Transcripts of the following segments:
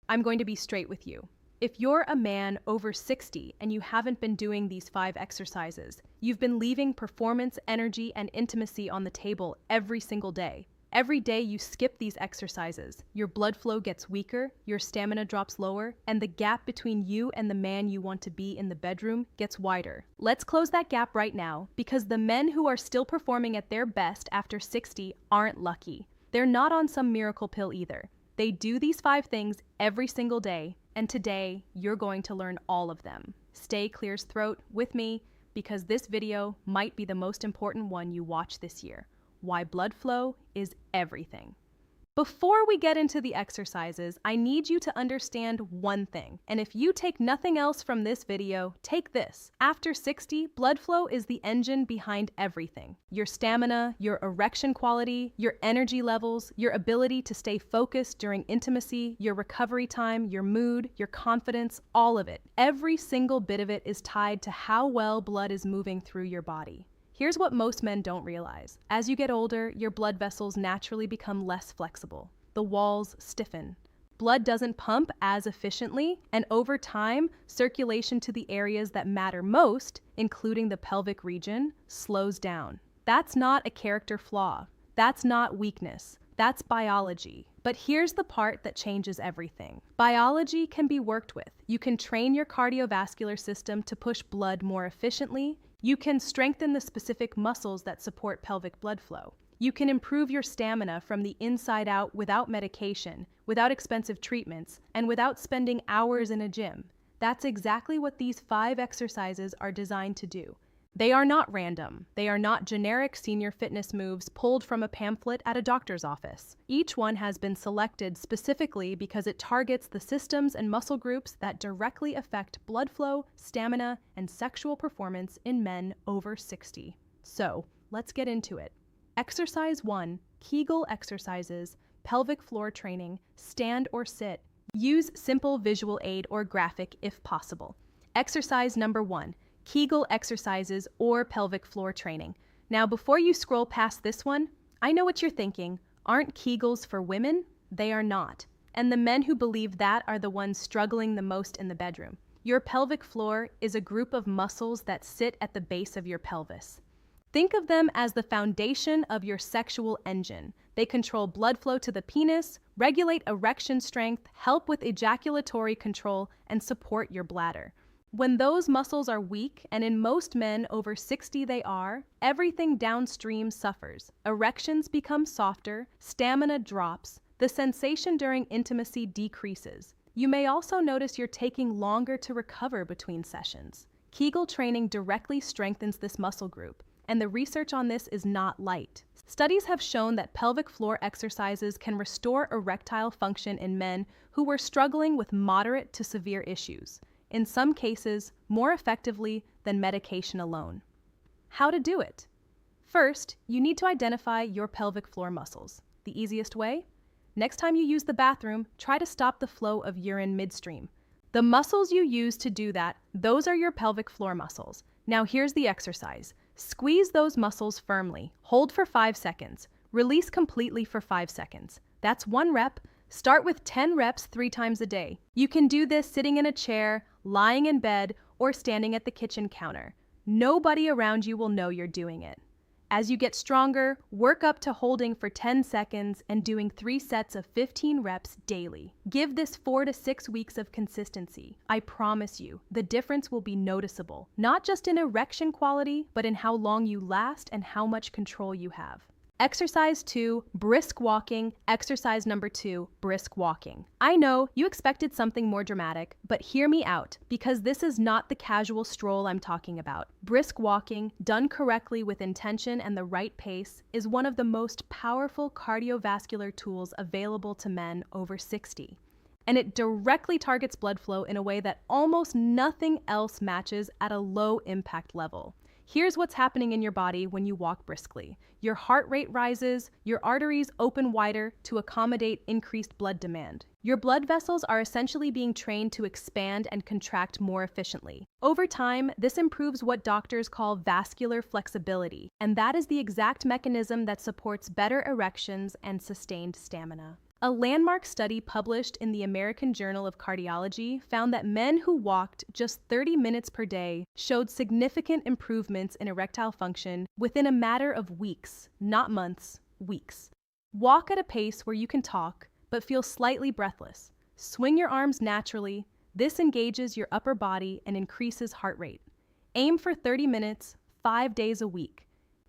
I'm going to be straight with you. If you're a man over 60 and you haven't been doing these 5 exercises, you've been leaving performance, energy, and intimacy on the table every single day. Every day you skip these exercises, your blood flow gets weaker, your stamina drops lower, and the gap between you and the man you want to be in the bedroom gets wider. Let's close that gap right now, because the men who are still performing at their best after 60 aren't lucky. They're not on some miracle pill either. They do these 5 things every single day, and today you're going to learn all of them. Stay clear as throat with me, because this video might be the most important one you watch this year. Why blood flow is everything. Before we get into the exercises, I need you to understand one thing. And if you take nothing else from this video, take this. After 60, blood flow is the engine behind everything. Your stamina, your erection quality, your energy levels, your ability to stay focused during intimacy, your recovery time, your mood, your confidence, all of it. Every single bit of it is tied to how well blood is moving through your body. Here's what most men don't realize. As you get older, your blood vessels naturally become less flexible. The walls stiffen. Blood doesn't pump as efficiently, and over time, circulation to the areas that matter most, including the pelvic region, slows down. That's not a character flaw. That's not weakness. That's biology. But here's the part that changes everything. Biology can be worked with. You can train your cardiovascular system to push blood more efficiently. You can strengthen the specific muscles that support pelvic blood flow. You can improve your stamina from the inside out without medication, without expensive treatments, and without spending hours in a gym. That's exactly what these 5 exercises are designed to do. They are not random. They are not generic senior fitness moves pulled from a pamphlet at a doctor's office. Each one has been selected specifically because it targets the systems and muscle groups that directly affect blood flow, stamina, and sexual performance in men over 60. So, let's get into it. Exercise 1, Kegel exercises, pelvic floor training, stand or sit. Use simple visual aid or graphic if possible. Exercise number 1. Kegel exercises or pelvic floor training. Now, before you scroll past this one, I know what you're thinking. Aren't Kegels for women? They are not. And the men who believe that are the ones struggling the most in the bedroom. Your pelvic floor is a group of muscles that sit at the base of your pelvis. Think of them as the foundation of your sexual engine. They control blood flow to the penis, regulate erection strength, help with ejaculatory control, and support your bladder. When those muscles are weak, and in most men over 60 they are, everything downstream suffers. Erections become softer, stamina drops, the sensation during intimacy decreases. You may also notice you're taking longer to recover between sessions. Kegel training directly strengthens this muscle group, and the research on this is not light. Studies have shown that pelvic floor exercises can restore erectile function in men who were struggling with moderate to severe issues. In some cases, more effectively than medication alone. How to do it? First, you need to identify your pelvic floor muscles. The easiest way? Next time you use the bathroom, try to stop the flow of urine midstream. The muscles you use to do that, those are your pelvic floor muscles. Now here's the exercise. Squeeze those muscles firmly. Hold for 5 seconds. Release completely for 5 seconds. That's 1 rep. Start with 10 reps 3 times a day. You can do this sitting in a chair, lying in bed, or standing at the kitchen counter. Nobody around you will know you're doing it. As you get stronger, work up to holding for 10 seconds and doing 3 sets of 15 reps daily. Give this 4 to 6 weeks of consistency. I promise you, the difference will be noticeable, not just in erection quality, but in how long you last and how much control you have. Exercise 2, brisk walking. Exercise number 2, brisk walking. I know you expected something more dramatic, but hear me out, because this is not the casual stroll I'm talking about. Brisk walking, done correctly with intention and the right pace, is one of the most powerful cardiovascular tools available to men over 60. And it directly targets blood flow in a way that almost nothing else matches at a low impact level. Here's what's happening in your body when you walk briskly. Your heart rate rises, your arteries open wider to accommodate increased blood demand. Your blood vessels are essentially being trained to expand and contract more efficiently. Over time, this improves what doctors call vascular flexibility, and that is the exact mechanism that supports better erections and sustained stamina. A landmark study published in the American Journal of Cardiology found that men who walked just 30 minutes per day showed significant improvements in erectile function within a matter of weeks, not months, weeks. Walk at a pace where you can talk, but feel slightly breathless. Swing your arms naturally. This engages your upper body and increases heart rate. Aim for 30 minutes, 5 days a week.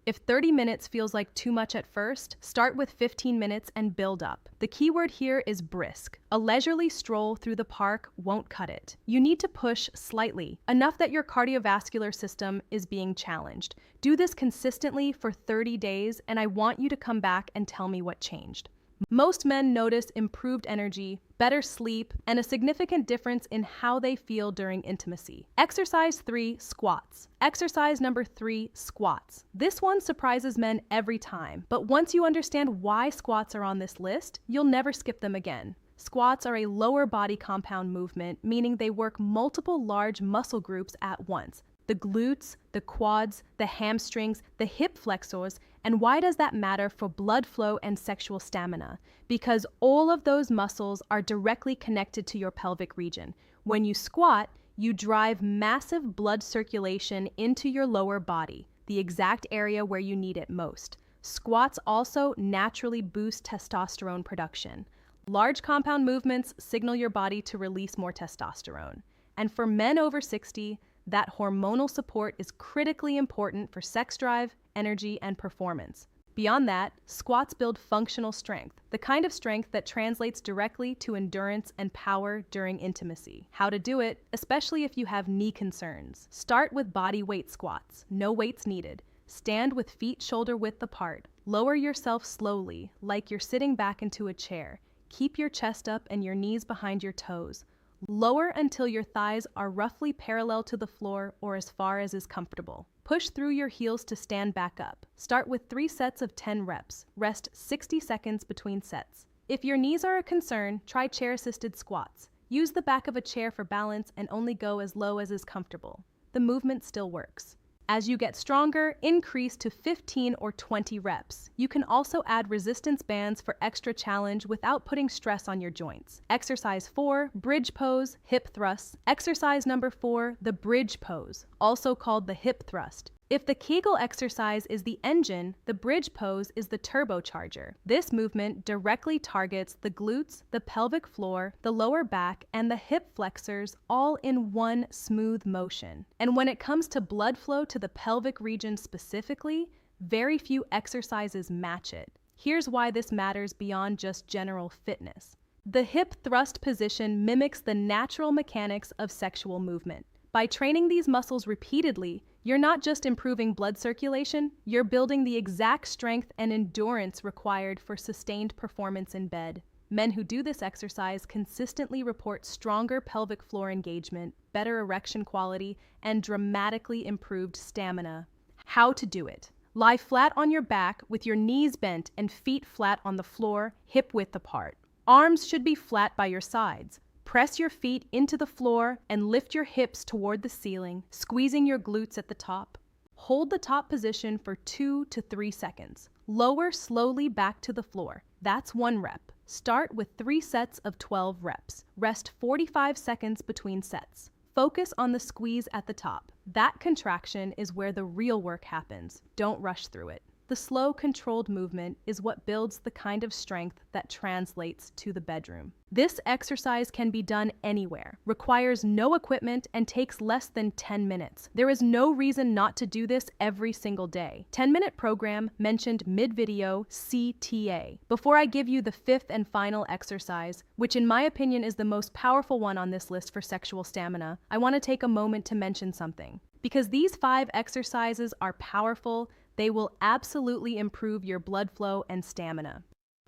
If 30 minutes feels like too much at first, start with 15 minutes and build up. The key word here is brisk. A leisurely stroll through the park won't cut it. You need to push slightly, enough that your cardiovascular system is being challenged. Do this consistently for 30 days, and I want you to come back and tell me what changed. Most men notice improved energy, better sleep, and a significant difference in how they feel during intimacy. Exercise 3, squats. Exercise number 3, squats. This one surprises men every time, but once you understand why squats are on this list, you'll never skip them again. Squats are a lower body compound movement, meaning they work multiple large muscle groups at once. The glutes, the quads, the hamstrings, the hip flexors. And why does that matter for blood flow and sexual stamina? Because all of those muscles are directly connected to your pelvic region. When you squat, you drive massive blood circulation into your lower body, the exact area where you need it most. Squats also naturally boost testosterone production. Large compound movements signal your body to release more testosterone. And for men over 60, that hormonal support is critically important for sex drive, energy, and performance. Beyond that, squats build functional strength, the kind of strength that translates directly to endurance and power during intimacy. How to do it, especially if you have knee concerns. Start with body weight squats, no weights needed. Stand with feet shoulder width apart. Lower yourself slowly, like you're sitting back into a chair. Keep your chest up and your knees behind your toes. Lower until your thighs are roughly parallel to the floor or as far as is comfortable. Push through your heels to stand back up. Start with 3 sets of 10 reps. Rest 60 seconds between sets. If your knees are a concern, try chair-assisted squats. Use the back of a chair for balance and only go as low as is comfortable. The movement still works. As you get stronger, increase to 15 or 20 reps. You can also add resistance bands for extra challenge without putting stress on your joints. Exercise 4, bridge pose, hip thrusts. Exercise number 4, the bridge pose, also called the hip thrust. If the Kegel exercise is the engine, the bridge pose is the turbocharger. This movement directly targets the glutes, the pelvic floor, the lower back, and the hip flexors all in one smooth motion. And when it comes to blood flow to the pelvic region specifically, very few exercises match it. Here's why this matters beyond just general fitness. The hip thrust position mimics the natural mechanics of sexual movement. By training these muscles repeatedly, you're not just improving blood circulation, you're building the exact strength and endurance required for sustained performance in bed. Men who do this exercise consistently report stronger pelvic floor engagement, better erection quality, and dramatically improved stamina. How to do it. Lie flat on your back with your knees bent and feet flat on the floor, hip width apart. Arms should be flat by your sides. Press your feet into the floor and lift your hips toward the ceiling, squeezing your glutes at the top. Hold the top position for 2 to 3 seconds. Lower slowly back to the floor. That's 1 rep. Start with 3 sets of 12 reps. Rest 45 seconds between sets. Focus on the squeeze at the top. That contraction is where the real work happens. Don't rush through it. The slow, controlled movement is what builds the kind of strength that translates to the bedroom. This exercise can be done anywhere, requires no equipment, and takes less than 10 minutes. There is no reason not to do this every single day. 10-minute program mentioned mid-video CTA. Before I give you the 5th and final exercise, which in my opinion is the most powerful one on this list for sexual stamina, I want to take a moment to mention something. Because these 5 exercises are powerful, they will absolutely improve your blood flow and stamina.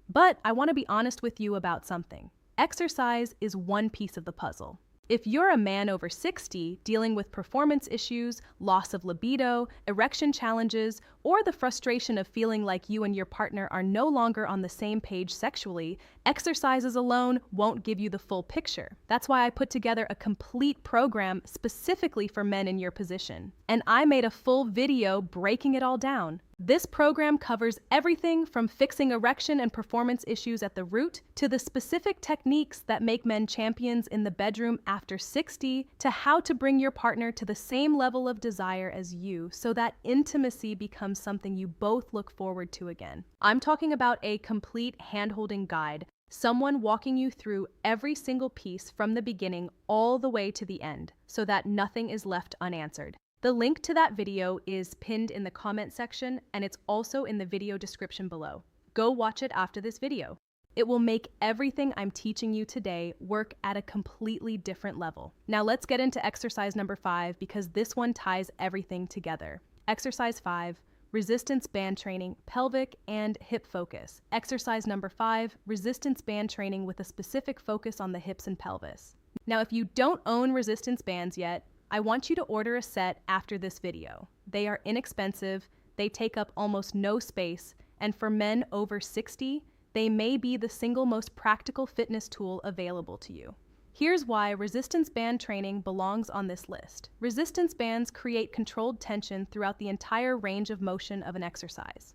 But I want to be honest with you about something. Exercise is one piece of the puzzle. If you're a man over 60 dealing with performance issues, loss of libido, erection challenges, or the frustration of feeling like you and your partner are no longer on the same page sexually, Exercises alone won't give you the full picture. That's why I put together a complete program specifically for men in your position. And I made a full video breaking it all down. This program covers everything from fixing erection and performance issues at the root to the specific techniques that make men champions in the bedroom after 60 to how to bring your partner to the same level of desire as you so that intimacy becomes something you both look forward to again. I'm talking about a complete hand-holding guide, someone walking you through every single piece from the beginning all the way to the end so that nothing is left unanswered. The link to that video is pinned in the comment section, and it's also in the video description below. Go watch it after this video. It will make everything I'm teaching you today work at a completely different level. Now let's get into exercise number 5 because this one ties everything together. Exercise 5, resistance band training, pelvic and hip focus. Exercise number 5, resistance band training with a specific focus on the hips and pelvis. Now if you don't own resistance bands yet, I want you to order a set after this video. They are inexpensive, they take up almost no space, and for men over 60, they may be the single most practical fitness tool available to you. Here's why resistance band training belongs on this list. Resistance bands create controlled tension throughout the entire range of motion of an exercise.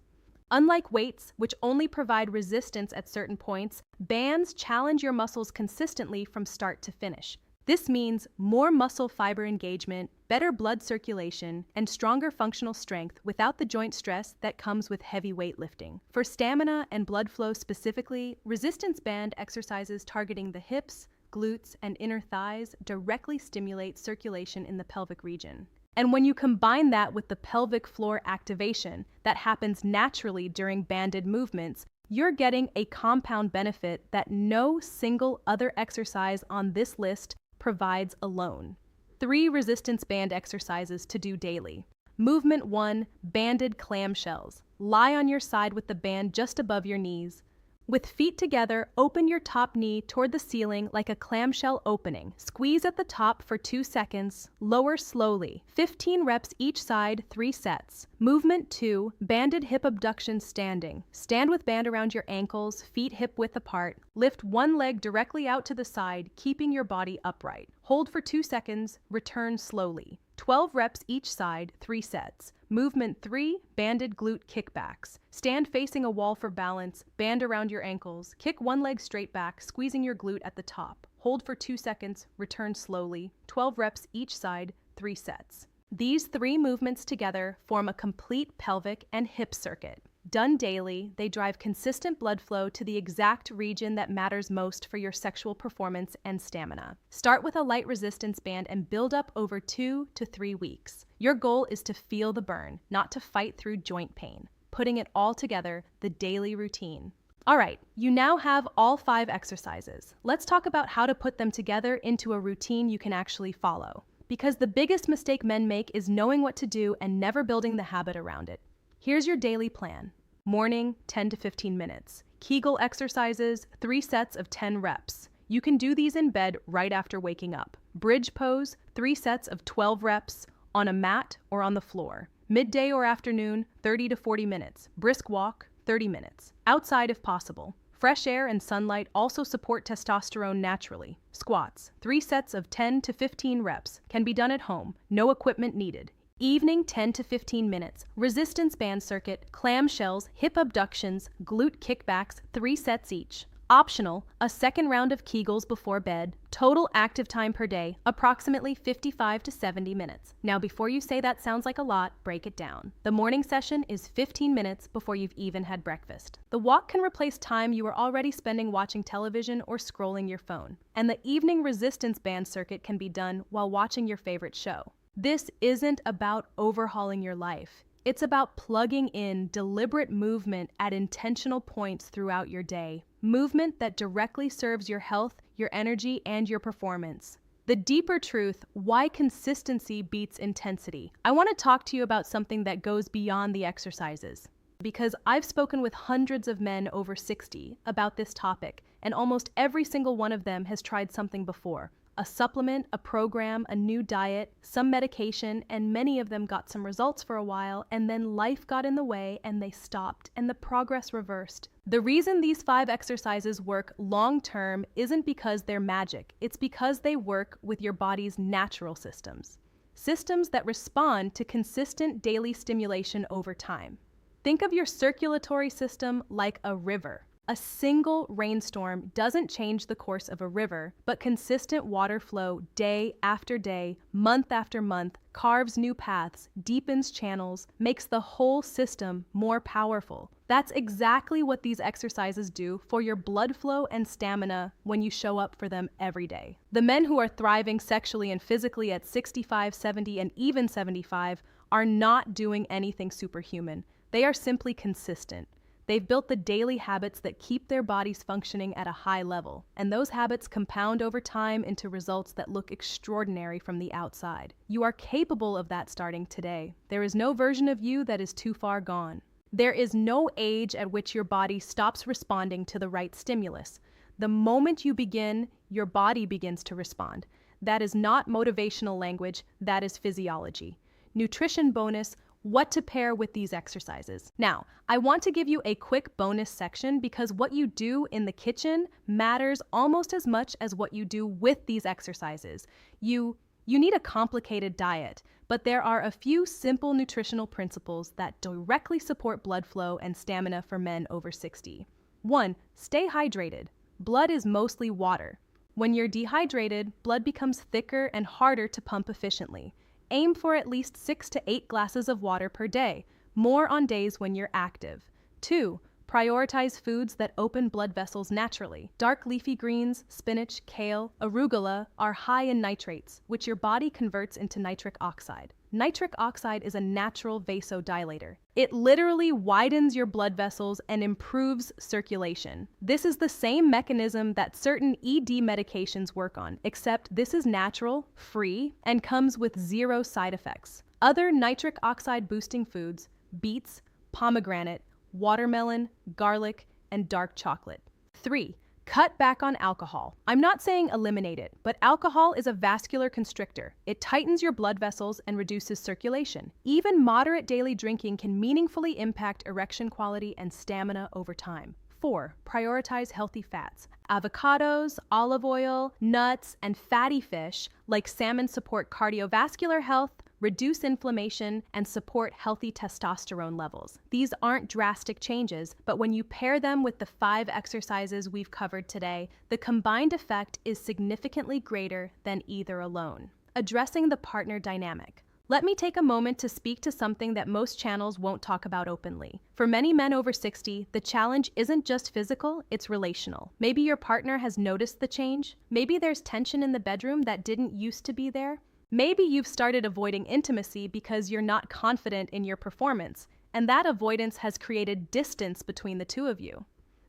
Unlike weights, which only provide resistance at certain points, bands challenge your muscles consistently from start to finish. This means more muscle fiber engagement, better blood circulation, and stronger functional strength without the joint stress that comes with heavy weightlifting. For stamina and blood flow specifically, resistance band exercises targeting the hips, glutes, and inner thighs directly stimulate circulation in the pelvic region. And when you combine that with the pelvic floor activation that happens naturally during banded movements, you're getting a compound benefit that no single other exercise on this list provides alone. 3 resistance band exercises to do daily. Movement 1, banded clamshells. Lie on your side with the band just above your knees. With feet together, open your top knee toward the ceiling like a clamshell opening. Squeeze at the top for 2 seconds. Lower slowly. 15 reps each side, 3 sets. Movement 2, banded hip abduction standing. Stand with band around your ankles, feet hip width apart. Lift one leg directly out to the side, keeping your body upright. Hold for 2 seconds, return slowly. 12 reps each side, 3 sets. Movement 3, banded glute kickbacks. Stand facing a wall for balance, band around your ankles, kick one leg straight back, squeezing your glute at the top. Hold for 2 seconds, return slowly. 12 reps each side, 3 sets. These 3 movements together form a complete pelvic and hip circuit. Done daily, they drive consistent blood flow to the exact region that matters most for your sexual performance and stamina. Start with a light resistance band and build up over 2 to 3 weeks. Your goal is to feel the burn, not to fight through joint pain. Putting it all together, the daily routine. All right, you now have all 5 exercises. Let's talk about how to put them together into a routine you can actually follow. Because the biggest mistake men make is knowing what to do and never building the habit around it. Here's your daily plan. Morning, 10 to 15 minutes. Kegel exercises, 3 sets of 10 reps. You can do these in bed right after waking up. Bridge pose, 3 sets of 12 reps on a mat or on the floor. Midday or afternoon, 30 to 40 minutes. Brisk walk, 30 minutes. Outside if possible. Fresh air and sunlight also support testosterone naturally. Squats, 3 sets of 10 to 15 reps. Can be done at home. No equipment needed. Evening 10 to 15 minutes, resistance band circuit, clamshells, hip abductions, glute kickbacks, 3 sets each. Optional, a second round of Kegels before bed. Total active time per day, approximately 55 to 70 minutes. Now before you say that sounds like a lot, break it down. The morning session is 15 minutes before you've even had breakfast. The walk can replace time you are already spending watching television or scrolling your phone. And the evening resistance band circuit can be done while watching your favorite show. This isn't about overhauling your life. It's about plugging in deliberate movement at intentional points throughout your day. Movement that directly serves your health, your energy, and your performance. The deeper truth, why consistency beats intensity. I want to talk to you about something that goes beyond the exercises. Because I've spoken with hundreds of men over 60 about this topic, and almost every single one of them has tried something before. A supplement, a program, a new diet, some medication, and many of them got some results for a while, and then life got in the way and they stopped, and the progress reversed. The reason these 5 exercises work long-term isn't because they're magic. It's because they work with your body's natural systems. Systems that respond to consistent daily stimulation over time. Think of your circulatory system like a river. A single rainstorm doesn't change the course of a river, but consistent water flow day after day, month after month, carves new paths, deepens channels, makes the whole system more powerful. That's exactly what these exercises do for your blood flow and stamina when you show up for them every day. The men who are thriving sexually and physically at 65, 70, and even 75 are not doing anything superhuman. They are simply consistent. They've built the daily habits that keep their bodies functioning at a high level, and those habits compound over time into results that look extraordinary from the outside. You are capable of that starting today. There is no version of you that is too far gone. There is no age at which your body stops responding to the right stimulus. The moment you begin, your body begins to respond. That is not motivational language, that is physiology. Nutrition bonus: what to pair with these exercises. Now, I want to give you a quick bonus section because what you do in the kitchen matters almost as much as what you do with these exercises. You need a complicated diet, but there are a few simple nutritional principles that directly support blood flow and stamina for men over 60. 1. Stay hydrated. Blood is mostly water. When you're dehydrated, blood becomes thicker and harder to pump efficiently. Aim for at least 6 to 8 glasses of water per day, more on days when you're active. 2. Prioritize foods that open blood vessels naturally. Dark leafy greens, spinach, kale, arugula are high in nitrates, which your body converts into nitric oxide. Nitric oxide is a natural vasodilator. It literally widens your blood vessels and improves circulation. This is the same mechanism that certain ED medications work on, except this is natural, free, and comes with 0 side effects. Other nitric oxide boosting foods: beets, pomegranate, watermelon, garlic, and dark chocolate. 3. Cut back on alcohol. I'm not saying eliminate it, but alcohol is a vascular constrictor. It tightens your blood vessels and reduces circulation. Even moderate daily drinking can meaningfully impact erection quality and stamina over time. 4. Prioritize healthy fats. Avocados, olive oil, nuts, and fatty fish like salmon support cardiovascular health, reduce inflammation, and support healthy testosterone levels. These aren't drastic changes, but when you pair them with the 5 exercises we've covered today, the combined effect is significantly greater than either alone. Addressing the partner dynamic. Let me take a moment to speak to something that most channels won't talk about openly. For many men over 60, the challenge isn't just physical, it's relational. Maybe your partner has noticed the change. Maybe there's tension in the bedroom that didn't used to be there. Maybe you've started avoiding intimacy because you're not confident in your performance, and that avoidance has created distance between the two of you.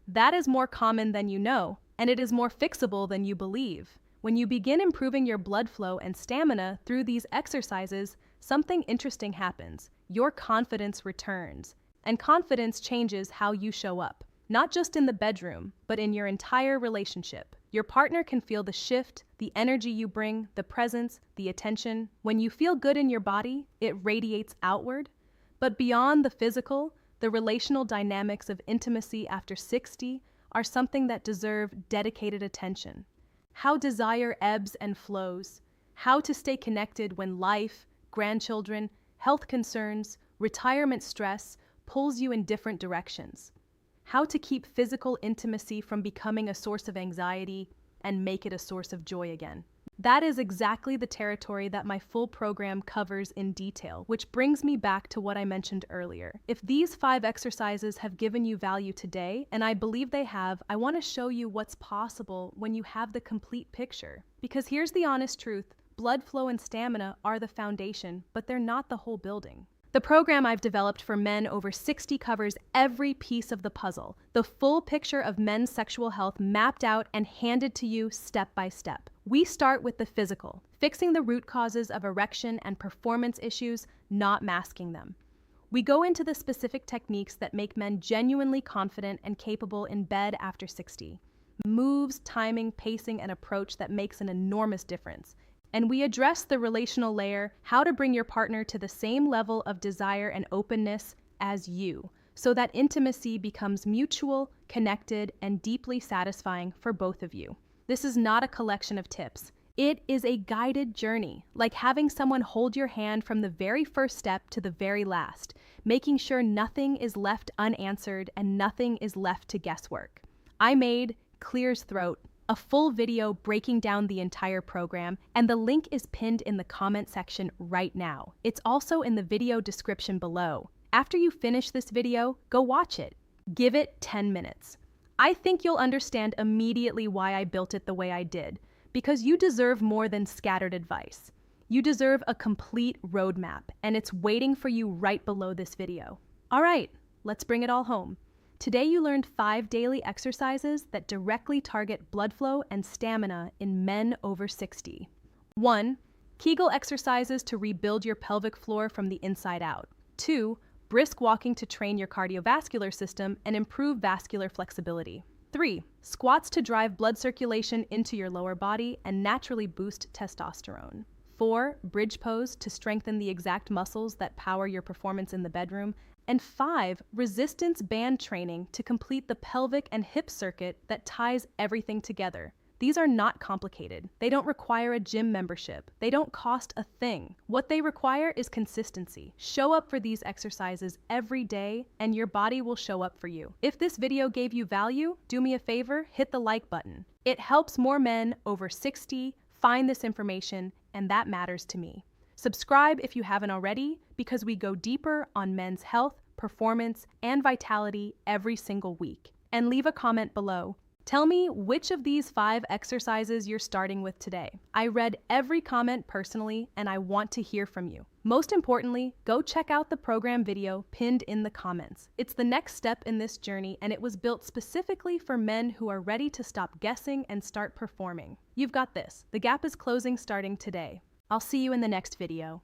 That is more common than you know, and it is more fixable than you believe. When you begin improving your blood flow and stamina through these exercises, something interesting happens. Your confidence returns, and confidence changes how you show up, not just in the bedroom, but in your entire relationship. Your partner can feel the shift, the energy you bring, the presence, the attention. When you feel good in your body, it radiates outward. But beyond the physical, the relational dynamics of intimacy after 60 are something that deserve dedicated attention. How desire ebbs and flows, how to stay connected when life, grandchildren, health concerns, retirement stress pulls you in different directions. How to keep physical intimacy from becoming a source of anxiety and make it a source of joy again. That is exactly the territory that my full program covers in detail, which brings me back to what I mentioned earlier. If these 5 exercises have given you value today, and I believe they have, I want to show you what's possible when you have the complete picture. Because here's the honest truth: blood flow and stamina are the foundation, but they're not the whole building. The program I've developed for men over 60 covers every piece of the puzzle, the full picture of men's sexual health mapped out and handed to you step by step. We start with the physical, fixing the root causes of erection and performance issues, not masking them. We go into the specific techniques that make men genuinely confident and capable in bed after 60. moves, timing, pacing, and approach that makes an enormous difference. And we address the relational layer, how to bring your partner to the same level of desire and openness as you, so that intimacy becomes mutual, connected, and deeply satisfying for both of you. This is not a collection of tips. It is a guided journey, like having someone hold your hand from the very first step to the very last, making sure nothing is left unanswered and nothing is left to guesswork. I made Clear's Throat, a full video breaking down the entire program, and the link is pinned in the comment section right now. It's also in the video description below. After you finish this video, go watch it. Give it 10 minutes. I think you'll understand immediately why I built it the way I did, because you deserve more than scattered advice. You deserve a complete roadmap, and it's waiting for you right below this video. All right, let's bring it all home. Today you learned 5 daily exercises that directly target blood flow and stamina in men over 60. 1. Kegel exercises to rebuild your pelvic floor from the inside out. 2. Brisk walking to train your cardiovascular system and improve vascular flexibility. 3. Squats to drive blood circulation into your lower body and naturally boost testosterone. 4. Bridge pose to strengthen the exact muscles that power your performance in the bedroom. And 5. Resistance band training to complete the pelvic and hip circuit that ties everything together. These are not complicated. They don't require a gym membership. They don't cost a thing. What they require is consistency. Show up for these exercises every day, and your body will show up for you. If this video gave you value, do me a favor, hit the like button. It helps more men over 60 find this information, and that matters to me. Subscribe if you haven't already, because we go deeper on men's health, performance, and vitality every single week. And leave a comment below. Tell me which of these 5 exercises you're starting with today. I read every comment personally, and I want to hear from you. Most importantly, go check out the program video pinned in the comments. It's the next step in this journey, and it was built specifically for men who are ready to stop guessing and start performing. You've got this. The gap is closing starting today. I'll see you in the next video.